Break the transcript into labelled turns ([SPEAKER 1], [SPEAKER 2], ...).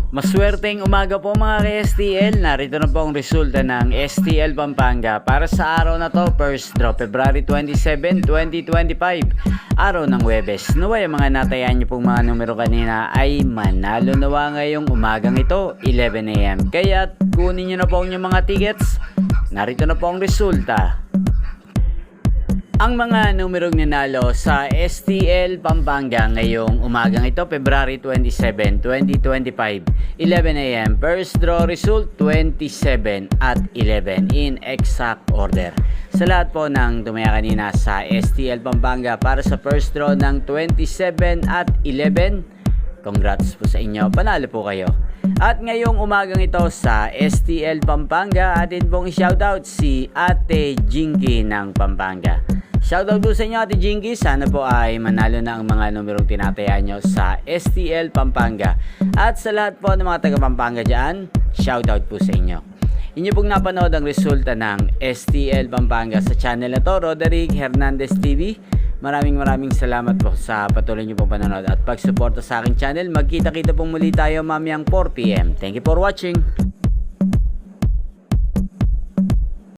[SPEAKER 1] Maswerteng umaga po mga ka-STL. Narito na po ang resulta ng STL Pampanga para sa araw na to, first draw February 27, 2025, araw ng Huwebes. Naway ang mga natayaan niyo pong mga numero kanina ay manalo nawa ngayong umagang ito, 11 AM. Kaya kunin niyo na po ang inyong mga tickets. Narito na po ang resulta. Ang mga numerong nanalo sa STL Pampanga ngayong umagang ito, February 27, 2025, 11 AM. First draw result, 27 at 11 in exact order. Sa lahat po ng tumaya kanina sa STL Pampanga para sa first draw ng 27 at 11, congrats po sa inyo, panalo po kayo. At ngayong umagang ito sa STL Pampanga, atin pong shoutout si Ate Jinky ng Pampanga. Shoutout po sa inyo Ate Jinky, sana po ay manalo na ang mga numerong tinataya nyo sa STL Pampanga. At sa lahat po ng mga taga Pampanga dyan, shoutout po sa inyo. Inyo pong napanood ang resulta ng STL Pampanga sa channel na to, Roderick Hernandez TV. Maraming salamat po sa patuloy nyo pong panonood at pagsuporta sa aking channel. Magkita-kita pong muli tayo mamayang 4 PM. Thank you for watching.